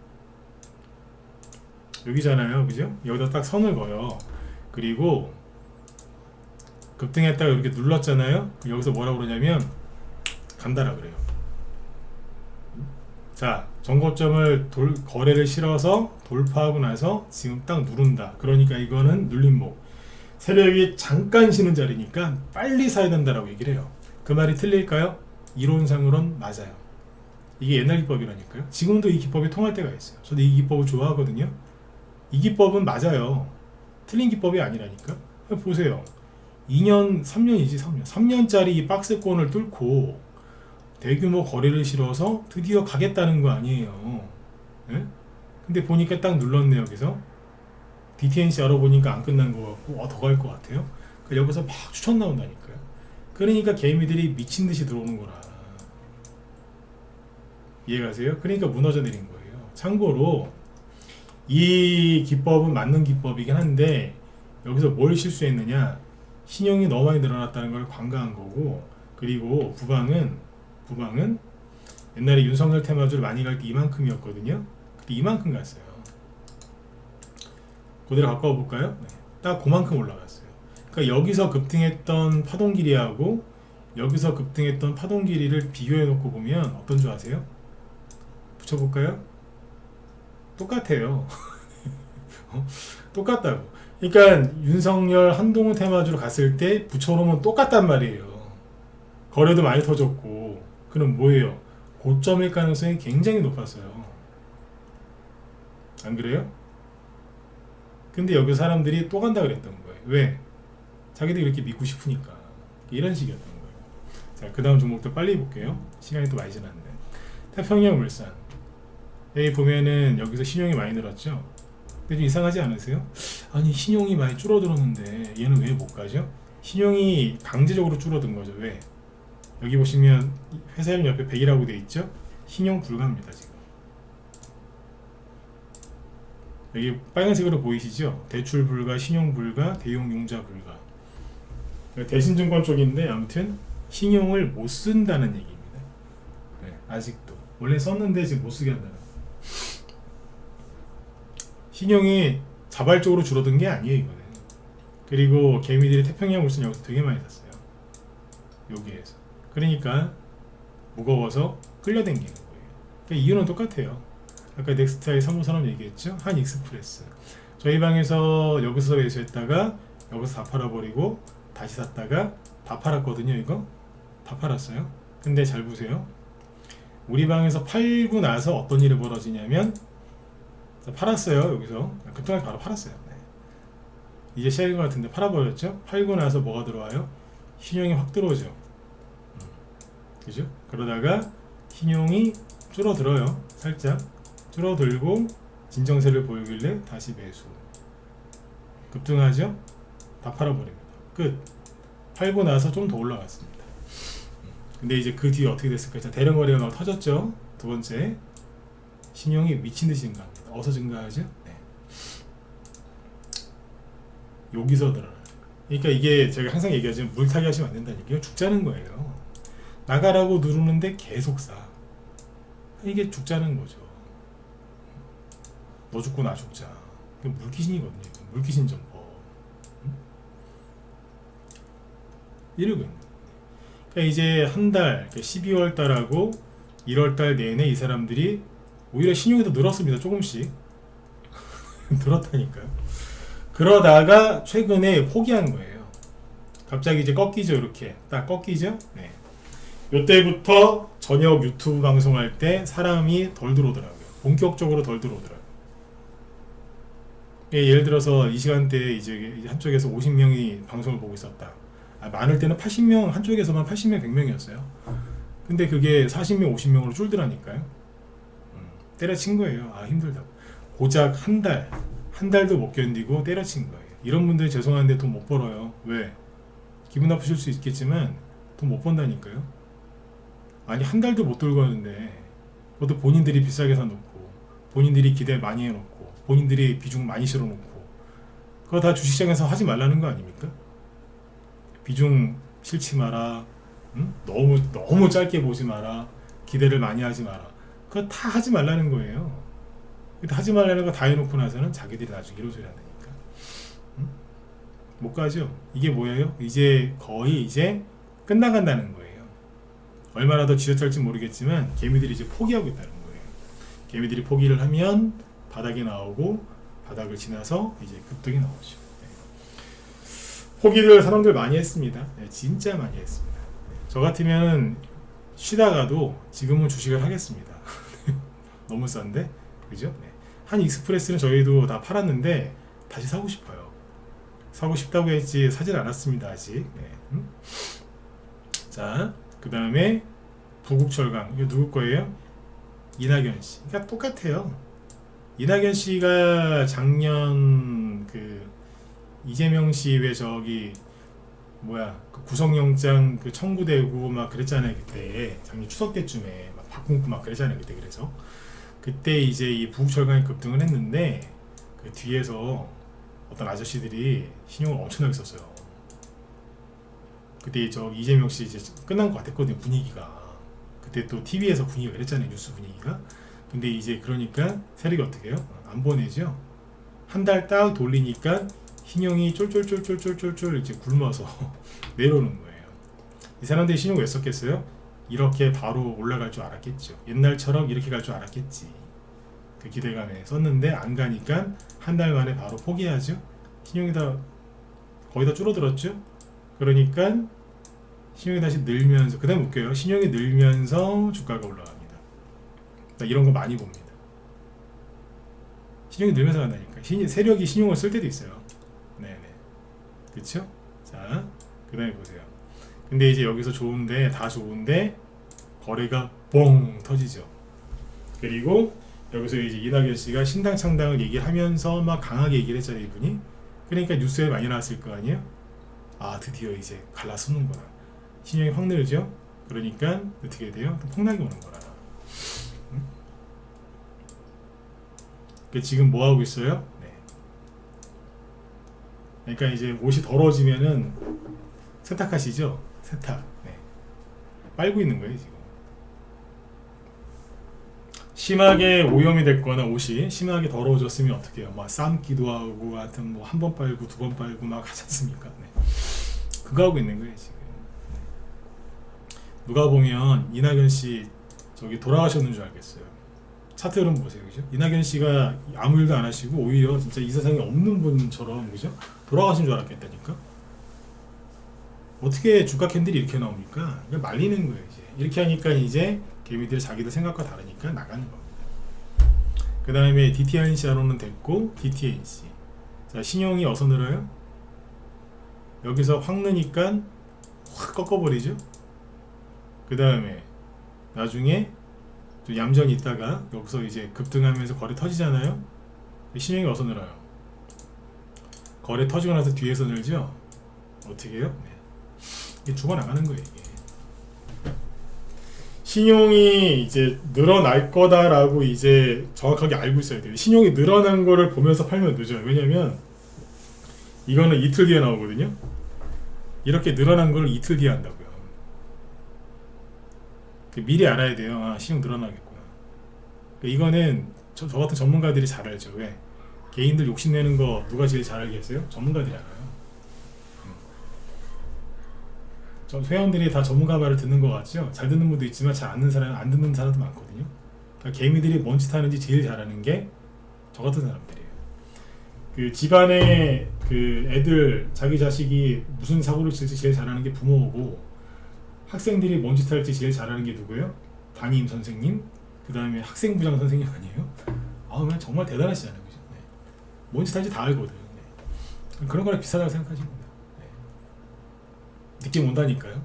여기잖아요. 그죠? 여기다 딱 선을 그어요. 그리고 급등했다가 이렇게 눌렀잖아요. 여기서 뭐라고 그러냐면 간다라 그래요. 자, 전고점을 거래를 실어서 돌파하고 나서 지금 딱 누른다. 그러니까 이거는 눌림목. 세력이 잠깐 쉬는 자리니까 빨리 사야 된다라고 얘기를 해요. 그 말이 틀릴까요? 이론상으론 맞아요. 이게 옛날 기법이라니까요. 지금도 이 기법이 통할 때가 있어요. 저도 이 기법을 좋아하거든요. 이 기법은 맞아요. 틀린 기법이 아니라니까. 보세요. 2년, 3년이지 3년. 3년짜리 이 박스권을 뚫고 대규모 거래를 실어서 드디어 가겠다는 거 아니에요. 예? 근데 보니까 딱 눌렀네 여기서. DTNC 알아보니까 안 끝난 것 같고 더 갈 것 같아요. 그러니까 여기서 막 추천 나온다니까요. 그러니까 개미들이 미친 듯이 들어오는 거라. 이해가세요? 그러니까 무너져 내린 거예요. 참고로 이 기법은 맞는 기법이긴 한데 여기서 뭘 실수했느냐, 신용이 너무 많이 늘어났다는 걸 관가한 거고, 그리고 부방은 옛날에 윤석열 테마주를 많이 갈 때 이만큼이었거든요. 근데 이만큼 갔어요. 그대로 갖고 와볼까요? 네. 딱 그만큼 올라갔어요. 그러니까 여기서 급등했던 파동 길이하고 여기서 급등했던 파동 길이를 비교해 놓고 보면 어떤 줄 아세요? 붙여볼까요? 똑같아요. 똑같다고. 그러니까 윤석열 한동훈 테마주로 갔을 때 붙여놓으면 똑같단 말이에요. 거래도 많이 터졌고. 그럼 뭐예요? 고점일 가능성이 굉장히 높았어요. 안 그래요? 근데 여기 사람들이 또 간다 그랬던 거예요. 왜? 자기들이 이렇게 믿고 싶으니까. 이런 식이었던 거예요. 자, 그 다음 종목도 빨리 볼게요. 시간이 또 많이 지났는데. 태평양물산. 여기 보면은 여기서 신용이 많이 늘었죠? 근데 좀 이상하지 않으세요? 아니, 신용이 많이 줄어들었는데 얘는 왜 못 가죠? 신용이 강제적으로 줄어든 거죠. 왜? 여기 보시면 회사 이름 옆에 100이라고 되어 있죠? 신용 불가입니다, 지금. 여기 빨간색으로 보이시죠? 대출 불가, 신용 불가, 대용 융자 불가. 대신증권 쪽인데 아무튼 신용을 못 쓴다는 얘기입니다. 네, 아직도. 원래 썼는데 지금 못 쓰게 한다는. 신용이 자발적으로 줄어든 게 아니에요, 이거는. 그리고 개미들이 태평양물산 여기서 되게 많이 샀어요. 여기에서. 그러니까 무거워서 끌려당기는 거예요. 그러니까 이유는 똑같아요. 아까 넥스타일 사무선언 얘기했죠? 한익스프레스. 저희 방에서 여기서 매수했다가 여기서 다 팔아버리고 다시 샀다가 다 팔았거든요. 이거 다 팔았어요. 근데 잘 보세요. 우리 방에서 팔고 나서 어떤 일이 벌어지냐면, 팔았어요. 여기서 급등하게 바로 팔았어요. 네. 이제 시작인 것 같은데 팔아버렸죠. 팔고 나서 뭐가 들어와요? 신용이 확 들어오죠. 그죠? 그러다가 신용이 줄어들어요. 살짝 줄어들고 진정세를 보이길래 다시 매수. 급등하죠? 다 팔아버립니다. 끝. 팔고 나서 좀 더 올라갔습니다. 근데 이제 그 뒤에 어떻게 됐을까요? 자, 대량 거래가 막 터졌죠. 두 번째, 신용이 미친듯이 증가합니다. 어디서 증가하죠? 네. 여기서 늘어나요. 그러니까 이게 제가 항상 얘기하지만 물타기 하시면 안 된다는 얘기예요. 죽자는 거예요. 나가라고 누르는데 계속 사. 이게 죽자는 거죠. 너 죽고 나 죽자. 이게 물귀신이거든요. 물귀신 정법. 이러고 있는. 그러니까 이제 한 달, 12월 달하고 1월 달 내내 이 사람들이 오히려 신용이 더 늘었습니다. 조금씩. 늘었다니까요. 그러다가 최근에 포기한 거예요. 갑자기 이제 꺾이죠. 이렇게 딱 꺾이죠. 네. 요때부터 저녁 유튜브 방송할 때 사람이 덜 들어오더라고요. 본격적으로 덜 들어오더라고요. 예를 들어서 이 시간대에 이제 한쪽에서 50명이 방송을 보고 있었다. 많을 때는 80명, 한쪽에서만 80명, 100명이었어요. 근데 그게 40명, 50명으로 줄더라니까요. 때려친 거예요. 아, 힘들다고. 고작 한 달도 못 견디고 때려친 거예요. 이런 분들 죄송한데 돈 못 벌어요. 왜? 기분 나쁘실 수 있겠지만 돈 못 번다니까요. 아니, 한 달도 못 들고 하는데 그것도 본인들이 비싸게 사놓고 본인들이 기대 많이 해놓고 본인들이 비중 많이 실어놓고 그거 다 주식시장에서 하지 말라는 거 아닙니까? 비중 싫지 마라. 응? 너무 짧게 보지 마라. 기대를 많이 하지 마라. 그거 다 하지 말라는 거예요. 하지 말라는 거 다 해놓고 나서는 자기들이 나중에 이런 소리 한다니까. 응? 못 가죠. 이게 뭐예요? 이제 거의 이제 끝나간다는 거예요. 얼마나 더 지어짤지 모르겠지만 개미들이 이제 포기하고 있다는 거예요. 개미들이 포기를 하면 바닥이 나오고 바닥을 지나서 이제 급등이 나오죠. 네. 포기를 사람들 많이 했습니다. 네, 진짜 많이 했습니다. 네. 저 같으면 쉬다가도 지금은 주식을 하겠습니다. 너무 싼데? 그죠? 네. 한 익스프레스는 저희도 다 팔았는데 다시 사고 싶어요. 사고 싶다고 했지 사진 않았습니다 아직. 네. 자, 그 다음에 부국철강 이거 누구 거예요? 이낙연 씨. 그러니까 똑같아요. 이낙연 씨가 작년 그 이재명 씨 왜 저기 뭐야 그 구속영장 그 청구되고 막 그랬잖아요 그때 작년 추석 때쯤에 막 바꾸고 막 그랬잖아요 그때. 그래서 그때 이제 이 부국철강이 급등을 했는데 그 뒤에서 어떤 아저씨들이 신용을 엄청나게 썼어요. 그때 저 이재명 씨 이제 끝난 것 같았거든요 분위기가. 그때 또 TV에서 분위기가 그랬잖아요 뉴스 분위기가. 근데 이제 그러니까 세력이 어떻게 해요? 안 보내죠. 한 달 딱 돌리니까 신용이 쫄쫄쫄쫄쫄쫄쫄 이제 굶어서 내려오는 거예요. 이 사람들이 신용을 왜 썼겠어요? 이렇게 바로 올라갈 줄 알았겠죠. 옛날처럼 이렇게 갈 줄 알았겠지. 그 기대감에 썼는데 안 가니까 한 달 만에 바로 포기하죠. 신용이 다 거의 다 줄어들었죠. 그러니까 신용이 다시 늘면서 그 다음 웃겨요. 신용이 늘면서 주가가 올라갑니다. 이런 거 많이 봅니다. 신용이 늘면서 간다니까. 세력이 신용을 쓸 때도 있어요. 네네. 그쵸? 자, 그 다음에 보세요. 근데 이제 여기서 좋은데, 다 좋은데, 거래가 뻥 터지죠. 그리고 여기서 이제 이낙연 씨가 신당 창당을 얘기를 하면서 막 강하게 얘기를 했잖아요, 이분이. 그러니까 뉴스에 많이 나왔을 거 아니에요? 아, 드디어 이제 갈라서는구나. 신용이 확 늘죠? 그러니까 어떻게 돼요? 또 폭락이 오는 거라. 지금 뭐 하고 있어요? 네. 그러니까 이제 옷이 더러워지면은 세탁하시죠? 세탁. 네. 빨고 있는 거예요 지금. 심하게 오염이 됐거나 옷이 심하게 더러워졌으면 어떻게 해요? 막 삶기도 하고 하여튼 뭐 한 번 빨고 두 번 빨고 막 하지 않습니까? 네. 그거 하고 있는 거예요 지금. 누가 보면 이낙연 씨 저기 돌아가셨는 줄 알겠어요. 차트 흐름 보세요, 그죠? 이낙연 씨가 아무 일도 안 하시고 오히려 진짜 이 세상에 없는 분처럼 그죠? 돌아가신 줄 알았겠다니까. 어떻게 주가 캔들이 이렇게 나옵니까? 그냥 말리는 거예요 이제. 이렇게 하니까 이제 개미들 자기들 생각과 다르니까 나가는 겁니다. 그 다음에 DTNC로는 됐고 DTNC. 자, 신용이 어디서 늘어요? 여기서 확 느니까 확 꺾어버리죠. 그 다음에 나중에 좀 얌전히 있다가 여기서 이제 급등하면서 거래 터지잖아요. 신용이 어디서 늘어요? 거래 터지고 나서 뒤에서 늘죠. 어떻게 해요? 네. 이게 죽어나가는 거예요 이게. 신용이 이제 늘어날 거다라고 이제 정확하게 알고 있어야 돼요. 신용이 늘어난 거를 보면서 팔면 늦어요. 왜냐면 이거는 이틀 뒤에 나오거든요. 이렇게 늘어난 걸 이틀 뒤에 한다고요. 미리 알아야 돼요. 아, 신용 늘어나겠구나. 이거는 저 같은 전문가들이 잘 알죠. 왜? 개인들 욕심내는 거 누가 제일 잘 알겠어요? 전문가들이 알아요. 회원들이 다 전문가 말을 듣는 것 같죠? 잘 듣는 분도 있지만 잘 안 듣는 사람도 많거든요. 그러니까 개미들이 뭔 짓 하는지 제일 잘하는 게 저 같은 사람들이에요. 그 집안에 그 애들 자기 자식이 무슨 사고를 칠지 제일 잘하는 게 부모고, 학생들이 뭔 짓 할지 제일 잘하는 게 누구예요? 담임 선생님, 그 다음에 학생부장 선생님 아니에요? 아, 정말 대단하시잖아요, 그죠? 네. 뭔 짓 할지 다 알거든. 네. 그런 거랑 비슷하다고 생각하시면 돼요. 네. 느낌 온다니까요.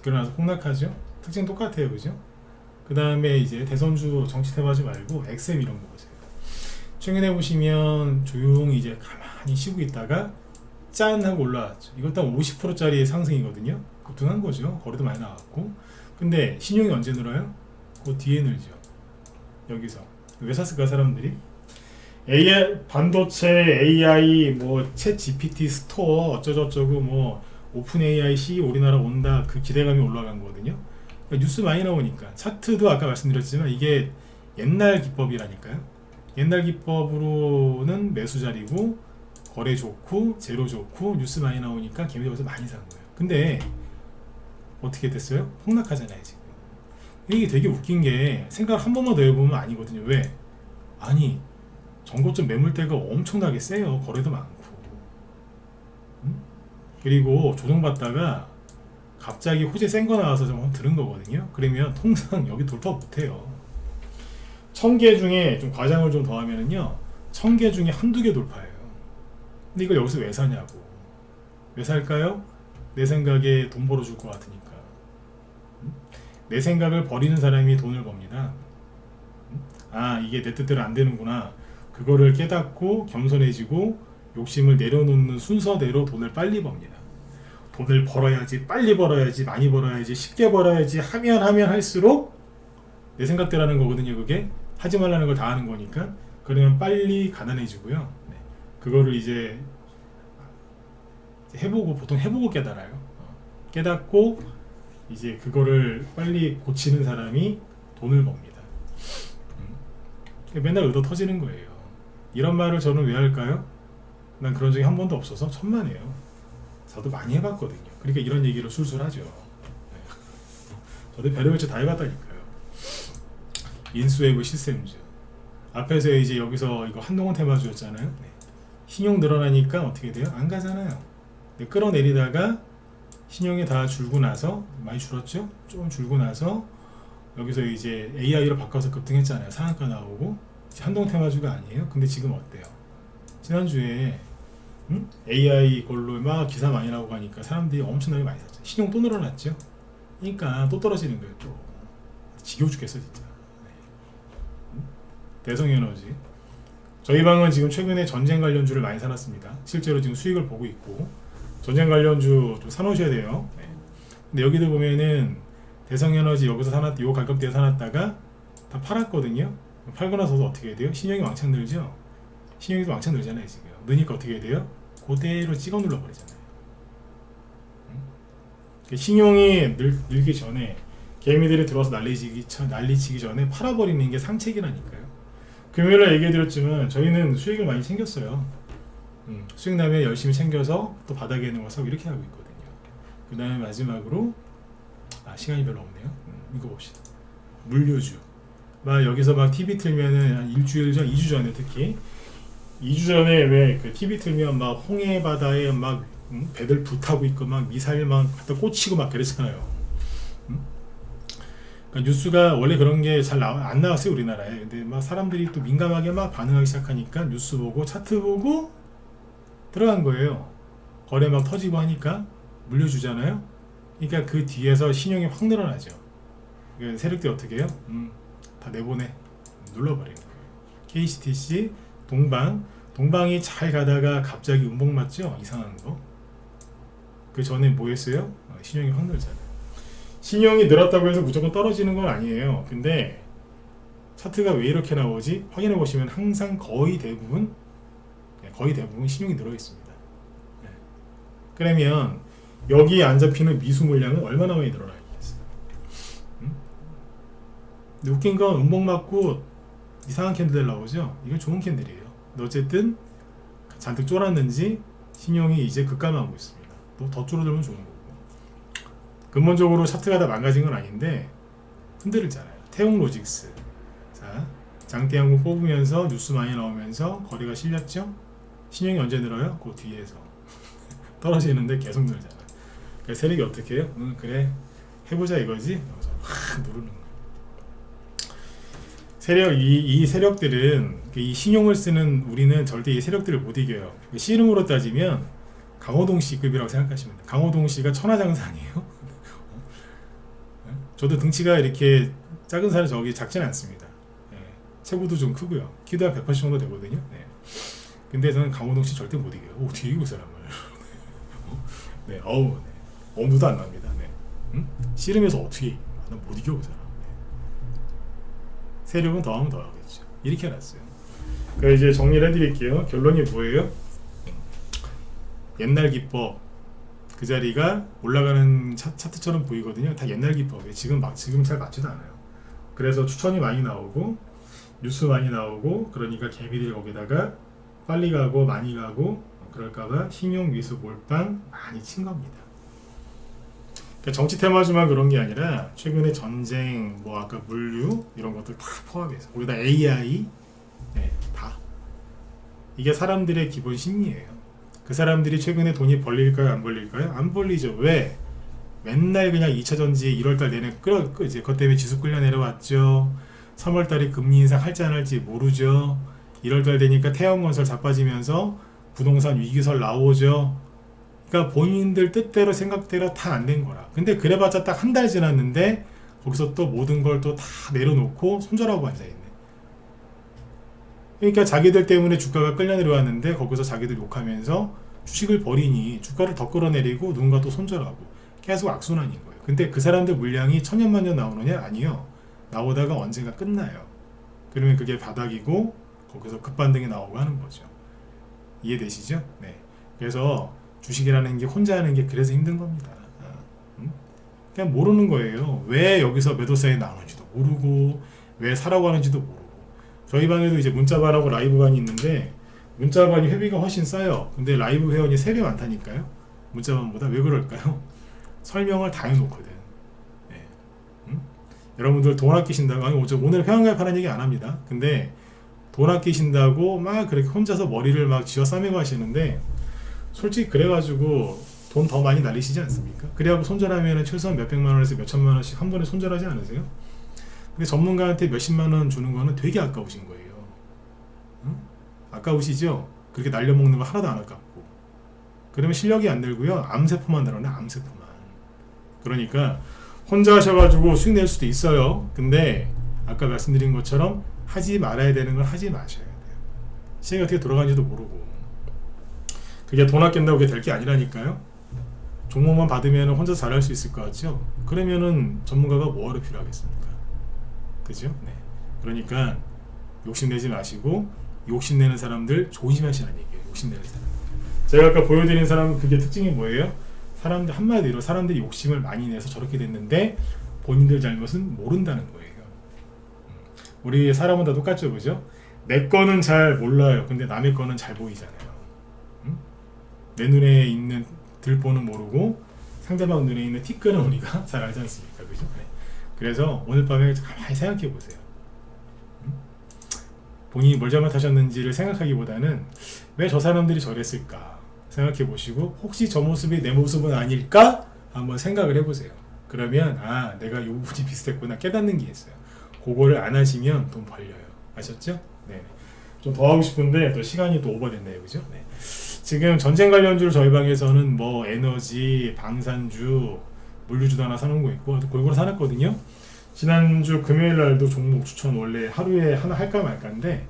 그러나서 폭락하죠. 특징 똑같아요, 그죠? 그 다음에 이제 대선주 정치 테마지 말고 엑셈 이런 거 보세요. 최근에 보시면 조용히 이제 가만히 쉬고 있다가 짠 하고 올라왔죠. 이것도 한 50%짜리 상승이거든요. 급등한 거죠. 거래도 많이 나왔고. 근데 신용이 언제 늘어요? 그 뒤에 늘죠. 여기서. 왜 샀을까 사람들이? AI, 반도체, AI, 뭐 챗 GPT 스토어 어쩌고저쩌고 뭐 오픈 AI C 우리나라 온다, 그 기대감이 올라간 거거든요. 그러니까 뉴스 많이 나오니까. 차트도 아까 말씀드렸지만 이게 옛날 기법이라니까요. 옛날 기법으로는 매수 자리고 거래 좋고 제로 좋고 뉴스 많이 나오니까 개미들에서 많이 산 거예요. 근데 어떻게 됐어요? 폭락하잖아요 지금. 이게 되게 웃긴 게 생각 한 번만 더 해보면 아니거든요. 왜? 아니 전고점 매물대가 엄청나게 세요. 거래도 많고. 그리고 조정받다가 갑자기 호재 센 거 나와서 좀 들은 거거든요. 그러면 통상 여기 돌파 못해요. 1000개 중에 좀 과장을 좀 더하면은요, 1000개 중에 한두 개 돌파해요. 근데 이걸 여기서 왜 사냐고. 왜 살까요? 내 생각에 돈 벌어줄 것 같으니까. 내 생각을 버리는 사람이 돈을 법니다. 아, 이게 내 뜻대로 안 되는구나. 그거를 깨닫고 겸손해지고 욕심을 내려놓는 순서대로 돈을 빨리 법니다. 돈을 벌어야지, 빨리 벌어야지, 많이 벌어야지, 쉽게 벌어야지 하면 할수록 내 생각대로 하는 거거든요. 그게 하지 말라는 걸 다 하는 거니까. 그러면 빨리 가난해지고요. 네. 그거를 이제 해보고, 보통 해보고 깨달아요. 깨닫고 이제 그거를 빨리 고치는 사람이 돈을 법니다. 맨날 얻어 터지는 거예요. 이런 말을 저는 왜 할까요? 난 그런 적이 한 번도 없어서 천만에요. 저도 많이 해봤거든요. 그러니까 이런 얘기를 술술 하죠. 네. 저도 별의별 다 해봤다니까요. 인수웨이브 시스템즈 앞에서 이제 여기서 이거 한동훈 테마주였잖아요. 네. 신용 늘어나니까 어떻게 돼요? 안 가잖아요. 네, 끌어내리다가 신용이 다 줄고 나서, 많이 줄었죠? 좀 줄고 나서 여기서 이제 AI로 바꿔서 급등했잖아요. 상한가 나오고. 한동훈 테마주가 아니에요. 근데 지금 어때요? 지난주에 AI 걸로 막 기사 많이 나오고 하니까 사람들이 엄청나게 많이 샀죠. 신용 또 늘어났죠. 그러니까 또 떨어지는 거예요. 또 지겨워 죽겠어 진짜. 네. 대성에너지, 저희 방은 지금 최근에 전쟁 관련주를 많이 사놨습니다. 실제로 지금 수익을 보고 있고, 전쟁 관련주 좀 사놓으셔야 돼요. 네. 근데 여기도 보면은 대성에너지 여기서 사놨, 요 가격대에 사놨다가 다 팔았거든요. 팔고 나서도 어떻게 돼요? 신용이 왕창 늘죠. 신용이 왕창 늘잖아요. 지금 느니까 어떻게 돼요? 그대로 찍어 눌러 버리잖아요. 신용이 늘기 전에, 개미들이 들어와서 난리치기 전에 팔아버리는 게 상책이라니까요. 금요일에 얘기해드렸지만 저희는 수익을 많이 챙겼어요. 수익 나면 열심히 챙겨서 또 바닥에 있는 거 사고 이렇게 하고 있거든요. 그 다음에 마지막으로, 시간이 별로 없네요. 이거 봅시다. 물류주. 막 여기서 막 TV 틀면은 한 일주일 전, 2주 전에 특히 2주 전에 왜 그 TV 틀면 막 홍해 바다에 막 배들 불타고 있고 막 미사일 막 갖다 꽂히고 막 그랬잖아요. 그러니까 뉴스가 원래 그런 게 잘 안 나왔어요, 우리나라에. 근데 막 사람들이 또 민감하게 막 반응하기 시작하니까 뉴스 보고 차트 보고 들어간 거예요. 거래 막 터지고 하니까 물려주잖아요. 그러니까 그 뒤에서 신용이 확 늘어나죠. 그러니까 세력들이 어떻게 해요? 다 내보내. 눌러버리는 거예요. KCTC, 동방이 잘 가다가 갑자기 운봉 맞죠? 이상한 거. 그 전에 뭐 했어요? 신용이 확 늘잖아요. 신용이 늘었다고 해서 무조건 떨어지는 건 아니에요. 근데 차트가 왜 이렇게 나오지? 확인해 보시면 항상 거의 대부분 신용이 늘어 있습니다. 네. 그러면 여기에 안 잡히는 미수 물량은 얼마나 많이 늘어나 있겠어요? 근데 웃긴 건 운봉 맞고 이상한 캔들 나오죠? 이건 좋은 캔들이에요. 근데 어쨌든 잔뜩 쫄았는지 신용이 이제 급감하고 있습니다. 또 더 줄어들면 좋은 거고. 근본적으로 차트가 다 망가진 건 아닌데 흔들잖아요. 태용로직스. 자, 장대양국 뽑으면서 뉴스 많이 나오면서 거래가 실렸죠? 신용이 언제 늘어요? 그 뒤에서. 떨어지는데 계속 늘잖아요. 그래서 세력이 어떻게 해요? 그래 해보자 이거지? 그래서 확 누르는 거예요. 이 세력들은, 이 신용을 쓰는 우리는 절대 이 세력들을 못 이겨요. 씨름으로 따지면 강호동 씨급이라고 생각하시면 돼요. 강호동 씨가 천하장사아니에요? 저도 등치가 이렇게 작은 사람이 저기 작지는 않습니다. 네. 체구도 좀 크고요. 키도 한 180 정도 되거든요. 네. 근데 저는 강호동 씨 절대 못 이겨요. 어떻게 이기고 사람을? 네, 네. 엄두도 안 납니다. 네. 씨름에서 어떻게 난 못 이겨 그 사람. 네. 세력은 더하면 더하겠죠. 이렇게 해놨어요. 그러니까 이제 정리를 해드릴게요. 결론이 뭐예요? 옛날 기법, 그 자리가 올라가는 차트처럼 보이거든요. 다 옛날 기법이에요. 지금 잘 맞지도 않아요. 그래서 추천이 많이 나오고 뉴스 많이 나오고, 그러니까 개미들이 거기다가 빨리 가고 많이 가고 그럴까봐 신용 미수 몰빵 많이 친 겁니다. 그러니까 정치 테마주만 그런 게 아니라 최근에 전쟁, 뭐 아까 물류 이런 것들 다 포함해서, 거기다 AI, 네, 다 이게 사람들의 기본 심리예요. 그 사람들이 최근에 돈이 벌릴까요? 안 벌릴까요? 안 벌리죠. 왜? 맨날 그냥 2차전지 1월달 내내 이제 그것 때문에 지수 끌려 내려왔죠. 3월달에 금리 인상 할지 안 할지 모르죠. 1월달 되니까 태양건설 자빠지면서 부동산 위기설 나오죠. 그러니까 본인들 뜻대로 생각대로 다 안 된 거라. 근데 그래봤자 딱 한 달 지났는데 거기서 또 모든 걸 또 다 내려놓고 손절하고 앉아있네. 그러니까 자기들 때문에 주가가 끌려 내려왔는데 거기서 자기들 욕하면서 주식을 버리니 주가를 더 끌어내리고 누군가 또 손절하고 계속 악순환인 거예요. 근데 그 사람들 물량이 천년만년 나오느냐? 아니요. 나오다가 언젠가 끝나요. 그러면 그게 바닥이고 거기서 급반등이 나오고 하는 거죠. 이해되시죠? 네. 그래서 주식이라는 게 혼자 하는 게 그래서 힘든 겁니다. 그냥 모르는 거예요. 왜 여기서 매도 사인이 나오는지도 모르고 왜 사라고 하는지도 모르고. 저희 반에도 이제 문자반하고 라이브반이 있는데 문자반이 회비가 훨씬 싸요. 근데 라이브 회원이 3배 많다니까요. 문자반보다. 왜 그럴까요? 설명을 다 해놓거든. 네. 여러분들 돈 아끼신다고, 아니 오늘 회원가입하는 얘기 안 합니다. 근데 돈 아끼신다고 막 그렇게 혼자서 머리를 막 쥐어 싸매고 하시는데 솔직히 그래가지고 돈 더 많이 날리시지 않습니까? 그래갖고 손절하면 최소한 몇백만 원에서 몇천만 원씩 한 번에 손절하지 않으세요? 근데 전문가한테 몇십만 원 주는 거는 되게 아까우신 거예요. 아까우시죠? 그렇게 날려먹는 거 하나도 안 아깝고. 그러면 실력이 안 늘고요. 암세포만 늘어나, 암세포만. 그러니까 혼자 하셔가지고 수익 낼 수도 있어요. 근데 아까 말씀드린 것처럼 하지 말아야 되는 걸 하지 마셔야 돼요. 시장이 어떻게 돌아가는지도 모르고. 그게 돈 아낀다고 그게 될 게 아니라니까요. 종목만 받으면 혼자 잘할 수 있을 것 같죠? 그러면은 전문가가 뭐하러 필요하겠습니까? 그죠? 네. 그러니까 욕심내지 마시고 욕심내는 사람들 조심하시라는 얘기예요. 욕심내는 사람. 제가 아까 보여드린 사람 그게 특징이 뭐예요? 사람들 한마디로 사람들이 욕심을 많이 내서 저렇게 됐는데 본인들 잘못은 모른다는 거예요. 우리 사람은 다 똑같죠, 그죠? 내 거는 잘 몰라요. 근데 남의 거는 잘 보이잖아요. 내 눈에 있는 들보는 모르고 상대방 눈에 있는 티끌은 우리가 잘 알지 않습니까? 그죠? 네. 그래서 오늘 밤에 가만히 생각해 보세요. 본인이 뭘 잘못하셨는지를 생각하기보다는 왜 저 사람들이 저랬을까 생각해 보시고 혹시 저 모습이 내 모습은 아닐까 한번 생각을 해보세요. 그러면 아 내가 이 부분이 비슷했구나 깨닫는 게 있어요. 그거를 안 하시면 돈 벌려요. 아셨죠? 네. 좀 더 하고 싶은데 또 시간이 또 오버됐네요. 그죠? 네. 지금 전쟁 관련주를 저희 방에서는 뭐 에너지, 방산주, 물류주도 하나 사놓은 거 있고 골고루 사놨거든요. 지난주 금요일 날도 종목 추천 원래 하루에 하나 할까 말까인데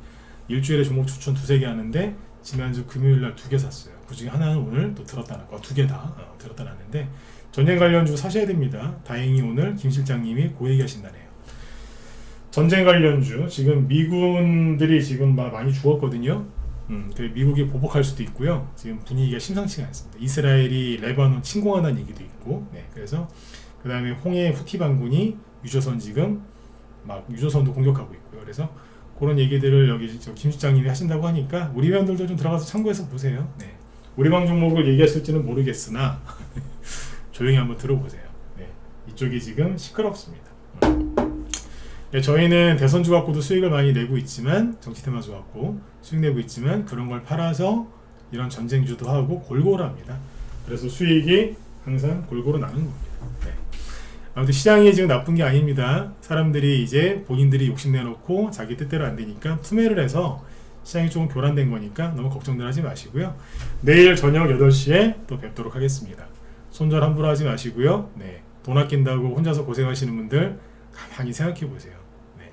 일주일에 종목 추천 2-3개 하는데 지난주 금요일 날 2개 샀어요. 그 중에 하나는 오늘 또 들었다 놨고 2개 다 들었다 놨는데 전쟁 관련주 사셔야 됩니다. 다행히 오늘 김 실장님이 그 얘기 하신다네요. 전쟁 관련주 지금 미군들이 지금 많이 죽었거든요. 미국이 보복할 수도 있고요. 지금 분위기가 심상치가 않습니다. 이스라엘이 레바논 침공한다는 얘기도 있고, 네, 그래서 그 다음에 홍해 후티 반군이 유조선 지금 막 유조선도 공격하고 있고요. 그래서 그런 얘기들을 여기 김 실장님이 하신다고 하니까 우리 회원들도 좀 들어가서 참고해서 보세요. 네, 우리 방 종목을 얘기하실지는 모르겠으나 조용히 한번 들어보세요. 네, 이쪽이 지금 시끄럽습니다. 네, 저희는 대선주 갖고도 수익을 많이 내고 있지만 정치테마주 갖고 수익 내고 있지만 그런 걸 팔아서 이런 전쟁주도 하고 골고루 합니다. 그래서 수익이 항상 골고루 나는 겁니다. 네. 아무튼 시장이 지금 나쁜 게 아닙니다. 사람들이 이제 본인들이 욕심내놓고 자기 뜻대로 안 되니까 투매를 해서 시장이 조금 교란된 거니까 너무 걱정들 하지 마시고요. 내일 저녁 8시에 또 뵙도록 하겠습니다. 손절 함부로 하지 마시고요. 네. 돈 아낀다고 혼자서 고생하시는 분들 가만히 생각해 보세요. 네.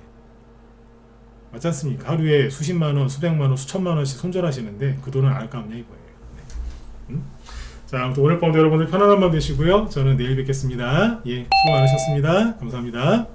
맞지 않습니까? 하루에 수십만원, 수백만원, 수천만원씩 손절하시는데 그 돈은 안 아깝냐 이거예요. 네. 자, 아무튼 오늘 밤도 여러분들 편안한 밤 되시고요. 저는 내일 뵙겠습니다. 예, 수고 많으셨습니다. 감사합니다.